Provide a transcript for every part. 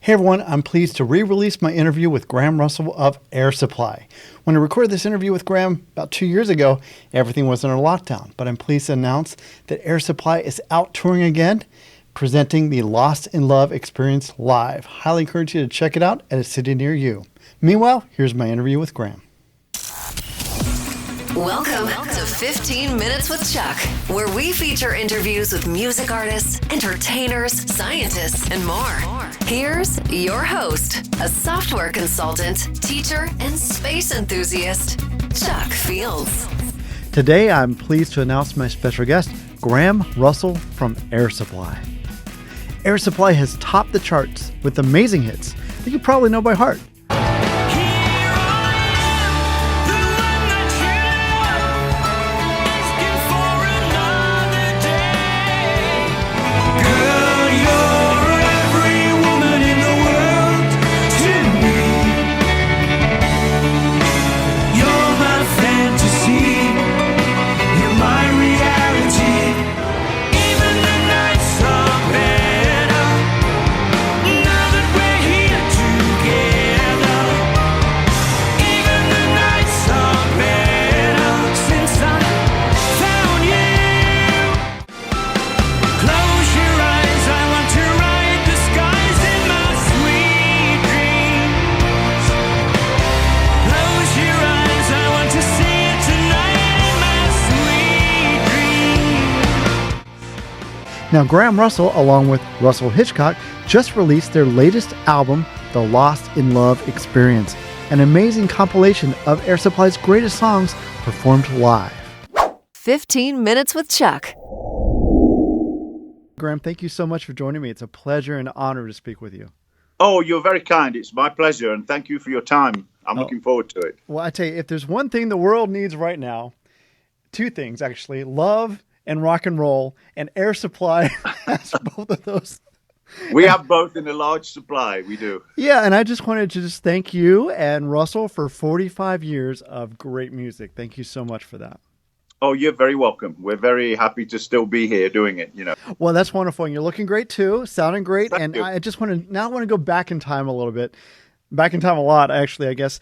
Hey everyone, I'm pleased to re-release my interview with Graham Russell of Air Supply. When I recorded this interview with Graham about 2 years ago, everything was under lockdown, but I'm pleased to announce that Air Supply is out touring again, presenting the Lost in Love experience live. Highly encourage you to check it out at a city near you. Meanwhile, here's my interview with Graham. Welcome to 15 Minutes with Chuck, where we feature interviews with music artists, entertainers, scientists, and more. Here's your host, a software consultant, teacher, and space enthusiast, Chuck Fields. Today, I'm pleased to announce my special guest, Graham Russell from Air Supply. Air Supply has topped the charts with amazing hits that you probably know by heart. Now, Graham Russell, along with Russell Hitchcock, just released their latest album, The Lost in Love Experience, an amazing compilation of Air Supply's greatest songs performed live. 15 Minutes with Chuck. Graham, thank you so much for joining me. It's a pleasure and honor to speak with you. Oh, you're very kind. It's my pleasure, and thank you for your time. I'm looking forward to it. Well, I tell you, if there's one thing the world needs right now, two things, actually, love and rock and roll, and Air Supply has both of those. We have both in a large supply. We do. Yeah, and I just wanted to thank you and Russell for 45 years of great music. Thank you so much for that. Oh, you're very welcome. We're very happy to still be here doing it, Well, that's wonderful. And you're looking great too, sounding great. Thank you. I just want to go back in time a little bit. Back in time a lot, actually, I guess,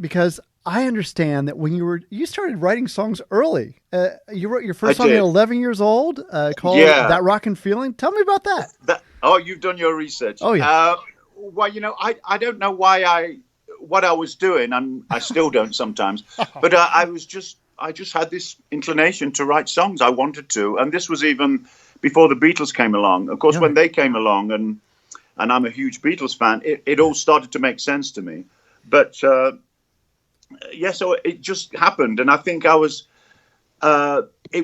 because I understand that when you started writing songs early. You wrote your first song at 11 years old called That Rockin' Feeling. Tell me about that. You've done your research. Oh, yeah. Well, I don't know what I was doing, and I still don't sometimes. But I just had this inclination to write songs. I wanted to. And this was even before the Beatles came along. Of course, when they came along, and I'm a huge Beatles fan, it all started to make sense to me. But so it just happened, and I think it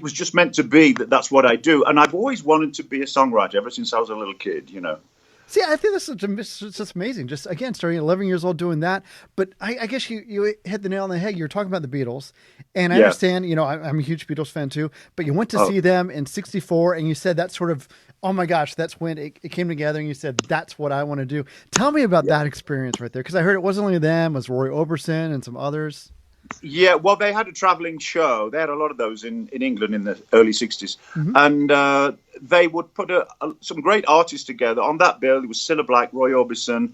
was just meant to be that's what I do. And I've always wanted to be a songwriter ever since I was a little kid, See, I think this is just amazing. Just, again, starting at 11 years old doing that. But I guess you hit the nail on the head. You were talking about the Beatles. And I understand, I'm a huge Beatles fan too. But you went to see them in 1964, and you said that sort of, oh my gosh, that's when it came together, and you said, that's what I want to do. Tell me about that experience right there. Because I heard it wasn't only them, it was Roy Orbison and some others. Yeah, well, they had a traveling show. They had a lot of those in England in the early 60s. Mm-hmm. And they would put some great artists together. On that bill, there was Cilla Black, Roy Orbison,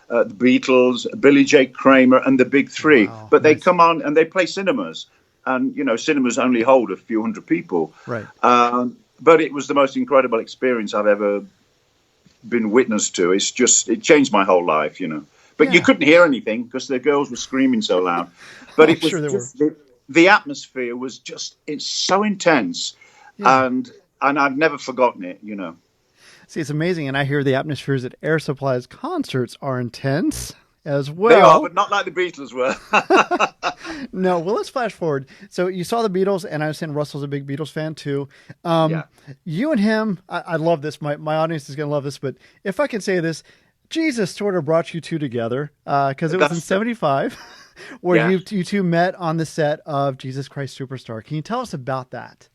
the Beatles, Billy J. Kramer, and the Big Three. Wow, but they come on and they play cinemas. And, cinemas only hold a few hundred people. Right. But it was the most incredible experience I've ever been witness to. It changed my whole life, But you couldn't hear anything because the girls were screaming so loud. But it was the atmosphere was it's so intense, and I've never forgotten it, See, it's amazing, and I hear the atmospheres at Air Supply's concerts are intense as well. They are, but not like the Beatles were. No, well, let's flash forward. So you saw the Beatles, and I understand Russell's a big Beatles fan too. You and him, I love this. My audience is going to love this, but if I can say this, Jesus sort of brought you two together because it was in 1975 where you two met on the set of Jesus Christ Superstar. Can you tell us about that?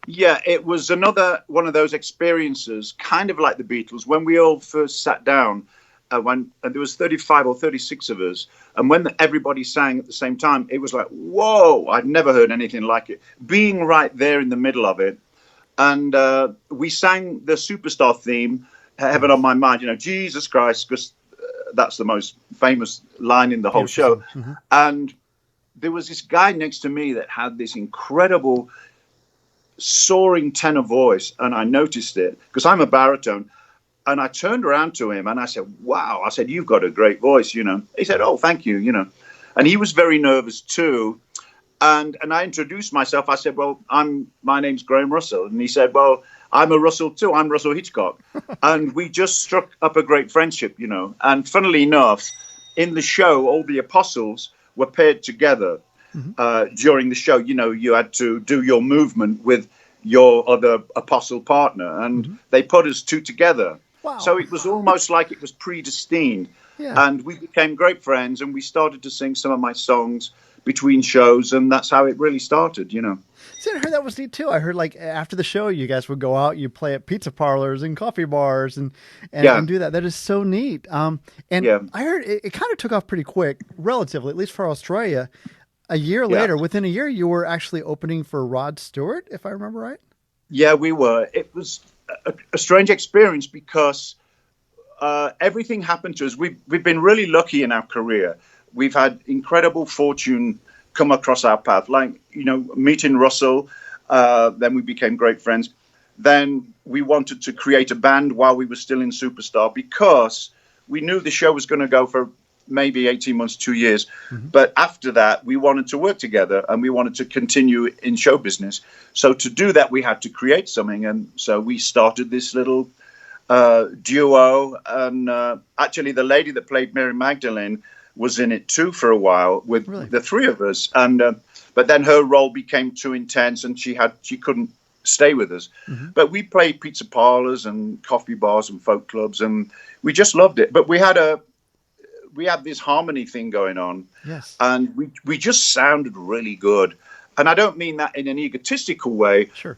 Yeah, it was another one of those experiences, kind of like the Beatles, when we all first sat down, and there was 35 or 36 of us, and when everybody sang at the same time, it was like, whoa, I'd never heard anything like it. Being right there in the middle of it, and we sang the Superstar theme heaven on my mind, Jesus Christ, because that's the most famous line in the whole show. Mm-hmm. And there was this guy next to me that had this incredible soaring tenor voice, and I noticed it because I'm a baritone. And I turned around to him and I said, wow, I said, you've got a great voice, He said, oh, thank you, And he was very nervous too. And I introduced myself. I said, well, my name's Graham Russell. And he said, well, I'm a Russell too. I'm Russell Hitchcock. And we just struck up a great friendship, And funnily enough, in the show, all the apostles were paired together during the show. You had to do your movement with your other apostle partner. And they put us two together. Wow. So it was almost like it was predestined. Yeah. And we became great friends, and we started to sing some of my songs between shows, and that's how it really started, See, I heard that was neat too. I heard like after the show, you guys would go out, you play at pizza parlors and coffee bars and do that. That is so neat. I heard it kind of took off pretty quick, relatively, at least for Australia. A year later, within a year, you were actually opening for Rod Stewart, if I remember right. Yeah, we were. It was a strange experience because everything happened to us. We've been really lucky in our career. We've had incredible fortune come across our path, like, meeting Russell. Then we became great friends. Then we wanted to create a band while we were still in Superstar because we knew the show was going to go for maybe 18 months, 2 years. Mm-hmm. But after that, we wanted to work together and we wanted to continue in show business. So to do that, we had to create something. And so we started this little duo. And actually, the lady that played Mary Magdalene was in it too for a while with the three of us. And but then her role became too intense and she couldn't stay with us. Mm-hmm. But we played pizza parlors and coffee bars and folk clubs, and we just loved it. But we had this harmony thing going on. Yes. And we just sounded really good. And I don't mean that in an egotistical way. Sure.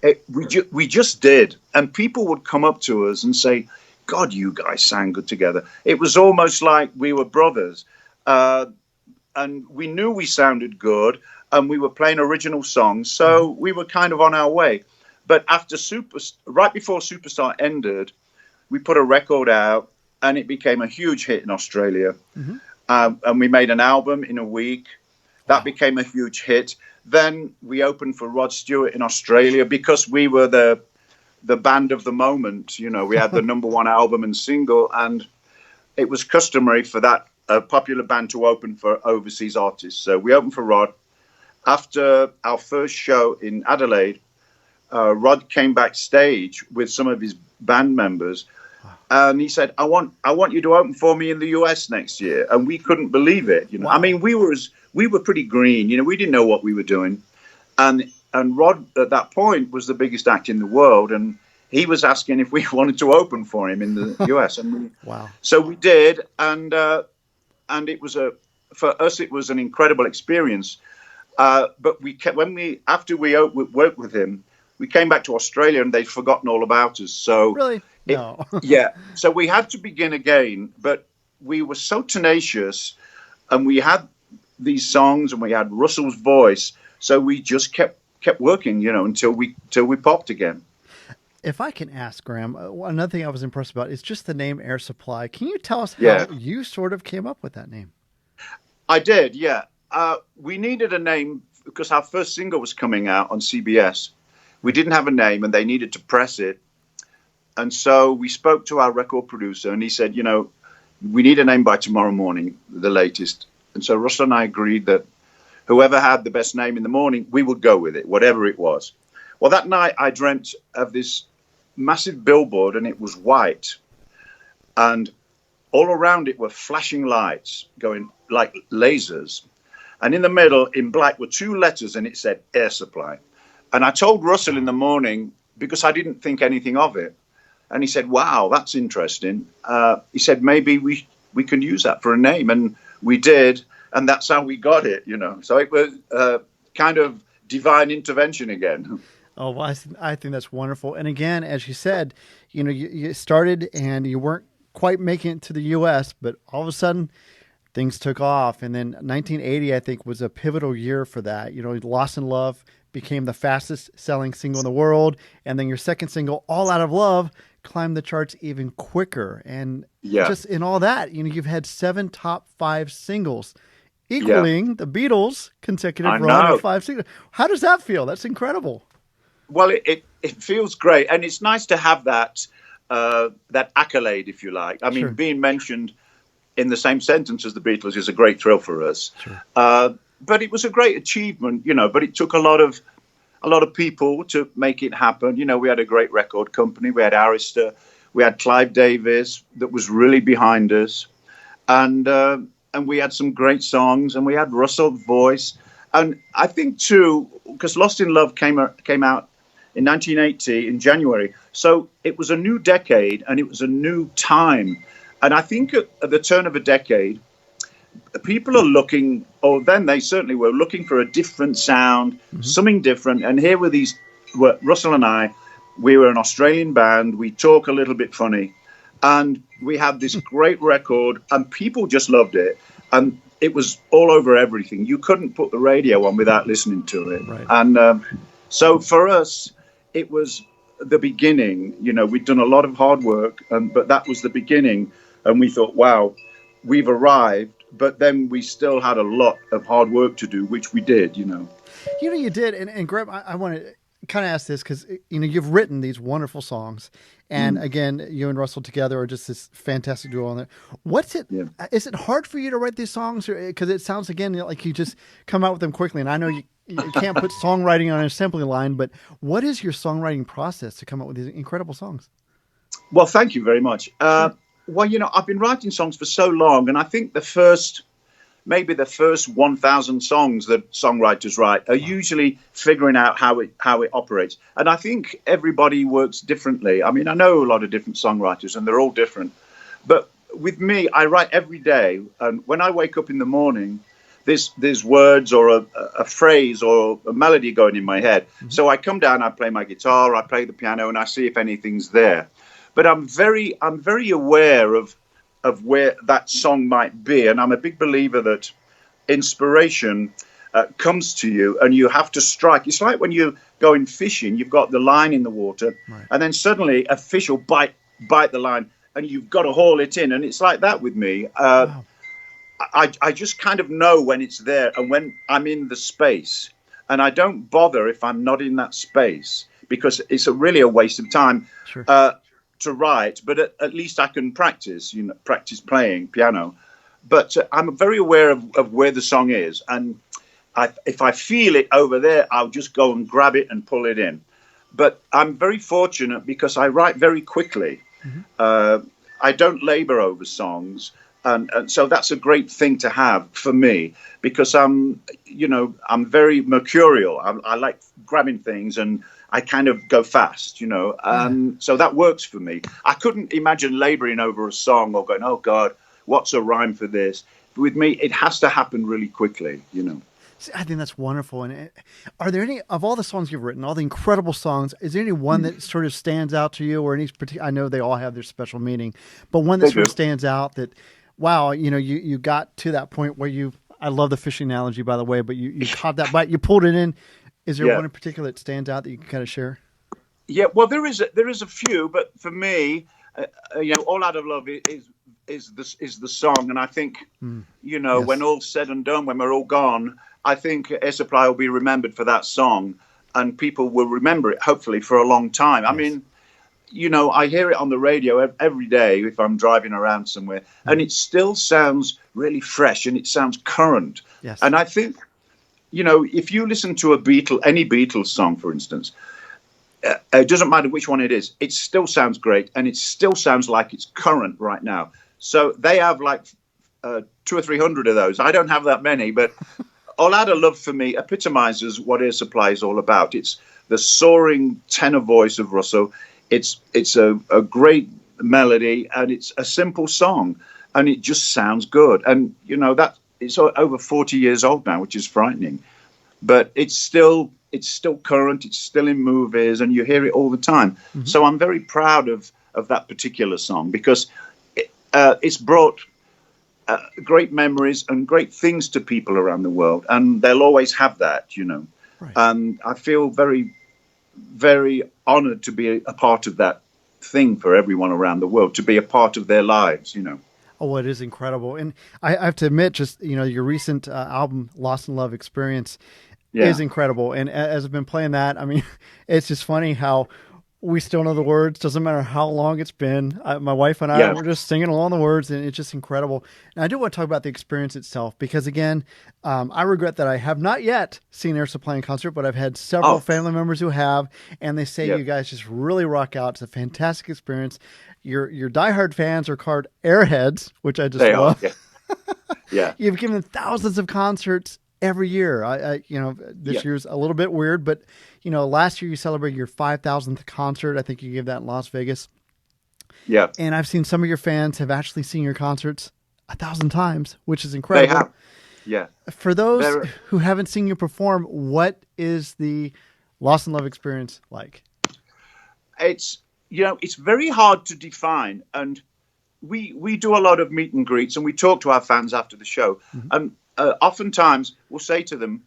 We just did. And people would come up to us and say, God, you guys sang good together. It was almost like we were brothers. And we knew we sounded good and we were playing original songs. So we were kind of on our way. But right before Superstar ended, we put a record out and it became a huge hit in Australia. Mm-hmm. And we made an album in a week. That became a huge hit. Then we opened for Rod Stewart in Australia because we were the band of the moment. We had the number one album and single, and it was customary for that popular band to open for overseas artists. So we opened for Rod. After our first show in Adelaide, Rod came backstage with some of his band members. And he said, I want you to open for me in the US next year. And we couldn't believe it. Wow. I mean, we were pretty green. We didn't know what we were doing. And Rod at that point was the biggest act in the world. And he was asking if we wanted to open for him in the US. And so we did. And it was for us, it was an incredible experience. But after we worked with him, we came back to Australia and they'd forgotten all about us. So really? No. So we had to begin again, but we were so tenacious and we had these songs and we had Russell's voice. So we just kept working, until we popped again. If I can ask, Graham, another thing I was impressed about is just the name Air Supply. Can you tell us how you sort of came up with that name? I did, yeah. We needed a name because our first single was coming out on CBS. We didn't have a name and they needed to press it. And so we spoke to our record producer and he said, we need a name by tomorrow morning, the latest. And so Russell and I agreed that whoever had the best name in the morning, we would go with it, whatever it was. Well, that night I dreamt of this massive billboard and it was white. And all around it were flashing lights going like lasers. And in the middle, in black, were two letters and it said Air Supply. And I told Russell in the morning because I didn't think anything of it. And he said, wow, that's interesting. He said, maybe we can use that for a name. And we did. And that's how we got it, So it was kind of divine intervention again. Oh, well, I think that's wonderful. And again, as you said, you started and you weren't quite making it to the U.S., but all of a sudden things took off. And then 1980, I think, was a pivotal year for that. Lost in Love became the fastest selling single in the world. And then your second single, All Out of Love, climbed the charts even quicker. And Yeah. just in all that, you've had 7 top 5 singles, Yeah. equaling the Beatles' consecutive I run know. of 5 singles. How does that feel? That's incredible. Well, it feels great, and it's nice to have that that accolade, if you like. I mean, Sure. being mentioned in the same sentence as the Beatles is a great thrill for us. Sure. But it was a great achievement, But it took a lot of people to make it happen. We had a great record company. We had Arista. We had Clive Davis that was really behind us, and we had some great songs, and we had Russell's voice, and I think too, because Lost in Love came out in 1980 in January, so it was a new decade and it was a new time, and I think at the turn of a decade, people are looking, or then they certainly were looking for a different sound, something different. And here were Russell and I. We were an Australian band. We talk a little bit funny, and we had this great record, and people just loved it. And it was all over everything. You couldn't put the radio on without listening to it. Right. And so for us, it was the beginning. We'd done a lot of hard work, but that was the beginning. And we thought, wow, we've arrived. But then we still had a lot of hard work to do, which we did, You did. And Greg, I want to kind of ask this because, you've written these wonderful songs. And again, you and Russell together are just this fantastic duo on there. What's it? Yeah. Is it hard for you to write these songs? Because it sounds, again, like you just come out with them quickly. And I know you can't put songwriting on an assembly line, but what is your songwriting process to come up with these incredible songs? Well, thank you very much. Sure. Well, I've been writing songs for so long, and I think the first 1,000 songs that songwriters write are usually figuring out how it operates. And I think everybody works differently. I mean, I know a lot of different songwriters, and they're all different. But with me, I write every day, and when I wake up in the morning, there's words or a phrase or a melody going in my head. So I come down, I play my guitar, I play the piano, and I see if anything's there. But I'm very aware of where that song might be, and I'm a big believer that inspiration comes to you, and you have to strike. It's like when you're going fishing, you've got the line in the water, right, and then suddenly a fish will bite the line, and you've got to haul it in. And it's like that with me. Wow. I just kind of know when it's there and when I'm in the space, and I don't bother if I'm not in that space, because it's really a waste of time. Sure. To write, but at least I can practice playing piano. But I'm very aware of where the song is, and if I feel it over there, I'll just go and grab it and pull it in. But I'm very fortunate because I write very quickly. I don't labor over songs, and so that's a great thing to have for me, because I'm very mercurial. I like grabbing things, and I kind of go fast, so that works for me. I couldn't imagine laboring over a song or going, oh God, what's a rhyme for this? With me, it has to happen really quickly, See, I think that's wonderful. And are there any, of all the songs you've written, all the incredible songs, is there any one that sort of stands out to you, or any particular? I know they all have their special meaning, but one that sort of stands out that, wow, you got to that point where I love the fishing analogy, by the way, but you caught that bite, you pulled it in. Is there one in particular that stands out that you can kind of share? Yeah, well, there is a few, but for me, All Out of Love is the song, and I think yes, when all's said and done, when we're all gone, I think Air Supply will be remembered for that song, and people will remember it hopefully for a long time. Yes. I mean, I hear it on the radio every day if I'm driving around somewhere, and it still sounds really fresh and it sounds current. Yes. And I think, if you listen to any Beatles song, for instance, it doesn't matter which one it is, it still sounds great, and it still sounds like it's current right now. So they have like 200 or 300 of those. I don't have that many, but All Out of Love for me epitomizes what Air Supply is all about. It's the soaring tenor voice of Russell. It's a great melody, and it's a simple song, and it just sounds good. And that it's over 40 years old now, which is frightening, but it's still current. It's still in movies, and you hear it all the time. So I'm very proud of that particular song, because it's brought great memories and great things to people around the world, and they'll always have that, Right. And I feel very, very honored to be a part of that thing for everyone around the world to be a part of their lives, Oh, it is incredible. And I have to admit, just, your recent album, Lost in Love Experience, is incredible. And as I've been playing that, I mean, it's just funny how we still know the words. Doesn't matter how long it's been. My wife and I were just singing along the words, and it's just incredible. And I do want to talk about the experience itself because, again, I regret that I have not yet seen Air Supply in concert, but I've had several family members who have, and they say you guys just really rock out. It's a fantastic experience. Your diehard fans are called Airheads, which I just love. Yeah. You've given thousands of concerts every year. This year's a little bit weird, but last year you celebrated your 5,000th concert. I think you gave that in Las Vegas. Yeah. And I've seen some of your fans have actually seen your concerts 1,000 times, which is incredible. They have. Yeah. For those who haven't seen you perform, what is the Lost in Love experience like? It's very hard to define, and we do a lot of meet and greets, and we talk to our fans after the show. And oftentimes we'll say to them,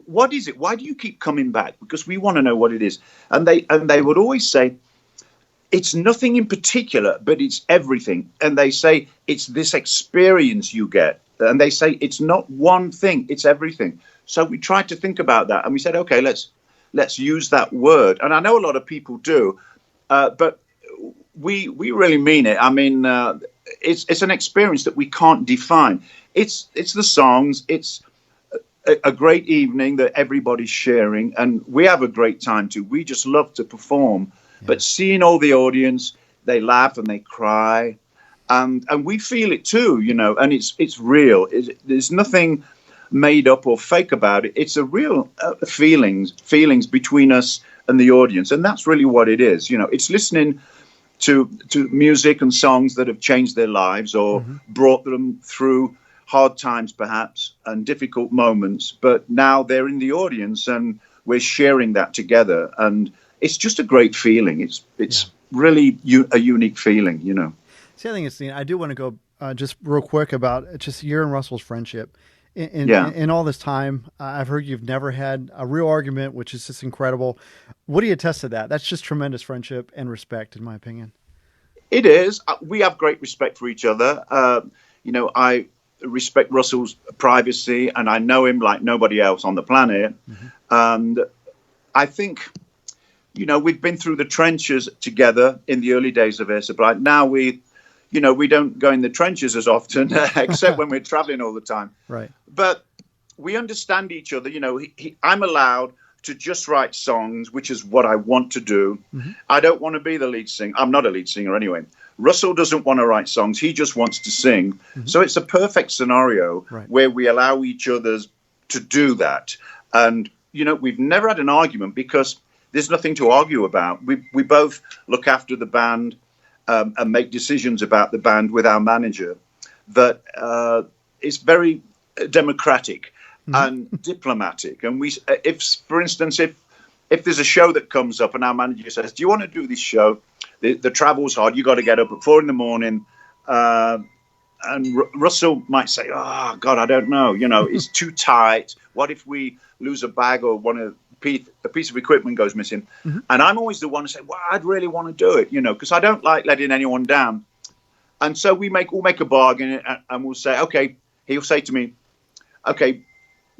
"What is it? Why do you keep coming back? Because we want to know what it is." And they would always say, "It's nothing in particular, but it's everything." And they say, "It's this experience you get." And they say, "It's not one thing, it's everything." So we tried to think about that, and we said, "Okay, let's use that word." And I know a lot of people do, but we really mean it. I mean, it's an experience that we can't define. It's the songs. It's a great evening that everybody's sharing, and we have a great time too. We just love to perform, but seeing all the audience, they laugh and they cry, and we feel it too, and it's real. There's nothing made up or fake about it. It's a real feelings between us and the audience, and that's really what it is. It's listening to music and songs that have changed their lives or brought them through hard times perhaps and difficult moments, but now they're in the audience and we're sharing that together, and it's just a great feeling. It's really a unique feeling. See, I think it's neat. I do want to go just real quick about just your and Russell's friendship. In all this time, I've heard you've never had a real argument, which is just incredible. What do you attest to that? That's just tremendous friendship and respect, in my opinion. It is. We have great respect for each other. I respect Russell's privacy, and I know him like nobody else on the planet. And I think, we've been through the trenches together in the early days of Air Supply. Now we don't go in the trenches as often, except when we're traveling all the time. Right. But we understand each other. I'm allowed to just write songs, which is what I want to do. I don't want to be the lead singer. I'm not a lead singer anyway. Russell doesn't want to write songs. He just wants to sing. So it's a perfect scenario where we allow each other to do that. And, we've never had an argument because there's nothing to argue about. We both look after the band and make decisions about the band with our manager. That is very democratic and diplomatic. And for instance, if there's a show that comes up and our manager says, "Do you want to do this show? The travel's hard. You got to get up at 4 a.m. And Russell might say, "Oh God, I don't know. It's too tight. What if we lose a bag or a piece of equipment goes missing?" And I'm always the one to say, "Well, I'd really want to do it, because I don't like letting anyone down." And so we'll make a bargain, and we'll say, "Okay." He'll say to me, "Okay,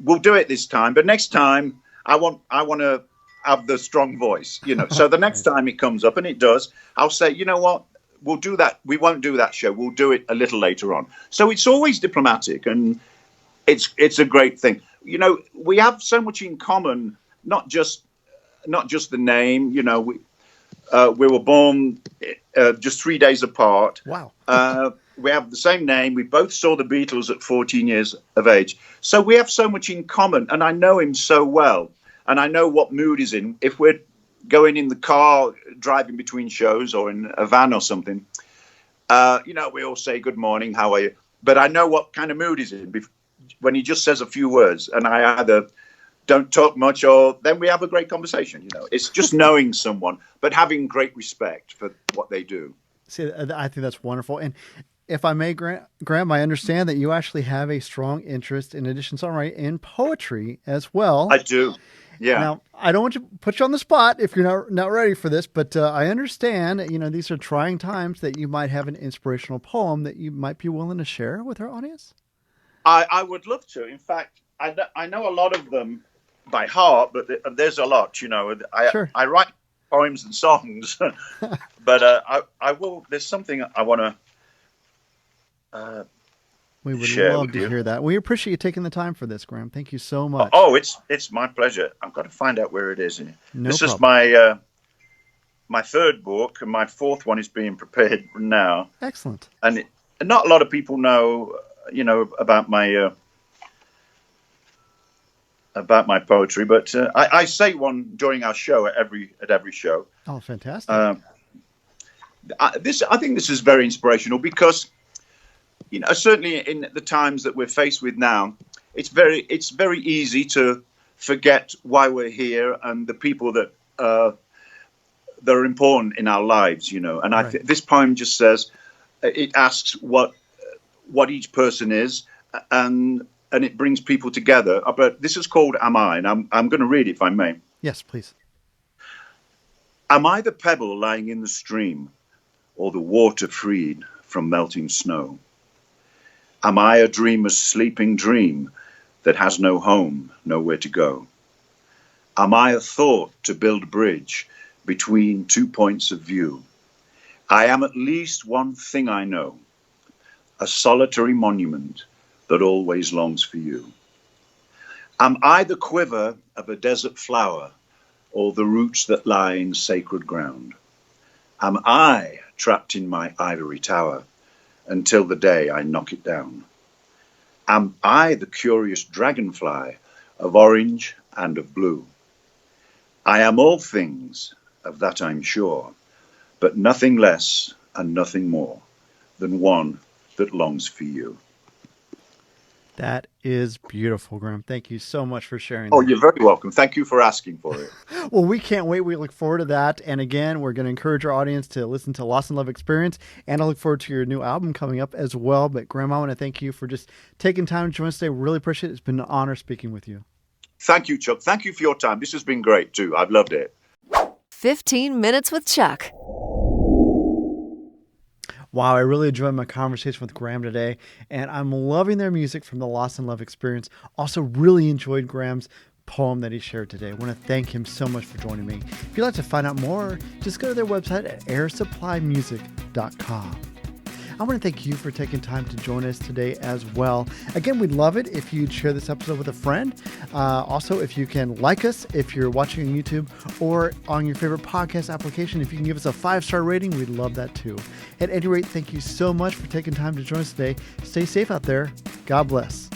we'll do it this time, but next time I want to have the strong voice, So the next time it comes up, and it does, I'll say, "You know what? We'll do that. We won't do that show. We'll do it a little later on." So it's always diplomatic, and it's a great thing. We have so much in common. Not just the name. We were born just 3 days apart. Wow. We have the same name. We both saw the Beatles at 14 years of age. So we have so much in common, and I know him so well, and I know what mood he's in. If we're going in the car, driving between shows, or in a van or something, we all say good morning, how are you? But I know what kind of mood he's in when he just says a few words, and I either don't talk much, or then we have a great conversation. It's just knowing someone, but having great respect for what they do. See, I think that's wonderful. And if I may, Graham, I understand that you actually have a strong interest, in addition to songwriting, in poetry as well. I do. Yeah. Now, I don't want to put you on the spot if you're not ready for this, but I understand, these are trying times, that you might have an inspirational poem that you might be willing to share with our audience. I would love to. In fact, I know a lot of them by heart, but there's a lot, Sure. I write poems and songs, but I will. There's something I want to. We would love to hear that. We appreciate you taking the time for this, Graham. Thank you so much. Oh, it's my pleasure. I've got to find out where it is. This is my my third book, and my fourth one is being prepared now. Excellent. And not a lot of people know, about my poetry, but I say one during our show at every show. Oh, fantastic! I think this is very inspirational because, certainly in the times that we're faced with now, it's very easy to forget why we're here and the people that are important in our lives, And right. This poem just says, it asks what each person is, and it brings people together. But this is called "Am I?" and I'm going to read it if I may. Yes, please. Am I the pebble lying in the stream, or the water freed from melting snow? Am I a dreamer's sleeping dream that has no home, nowhere to go? Am I a thought to build a bridge between 2 points of view? I am at least one thing I know, a solitary monument that always longs for you. Am I the quiver of a desert flower, or the roots that lie in sacred ground? Am I trapped in my ivory tower until the day I knock it down? Am I the curious dragonfly of orange and of blue? I am all things, of that I'm sure, but nothing less and nothing more than one that longs for you. That is beautiful, Graham. Thank you so much for sharing Oh, that. you're very welcome. Thank you for asking for it. Well, we can't wait. We look forward to that. And again, we're going to encourage our audience to listen to Lost in Love Experience. And I look forward to your new album coming up as well. But Graham, I want to thank you for just taking time to join us today. Really appreciate it. It's been an honor speaking with you. Thank you, Chuck. Thank you for your time. This has been great, too. I've loved it. 15 Minutes with Chuck. Wow, I really enjoyed my conversation with Graham today, and I'm loving their music from the Lost in Love Experience. Also really enjoyed Graham's poem that he shared today. I want to thank him so much for joining me. If you'd like to find out more, just go to their website at airsupplymusic.com. I want to thank you for taking time to join us today as well. Again, we'd love it if you'd share this episode with a friend. Also, if you can like us, if you're watching on YouTube or on your favorite podcast application, if you can give us a 5-star rating, we'd love that too. At any rate, thank you so much for taking time to join us today. Stay safe out there. God bless.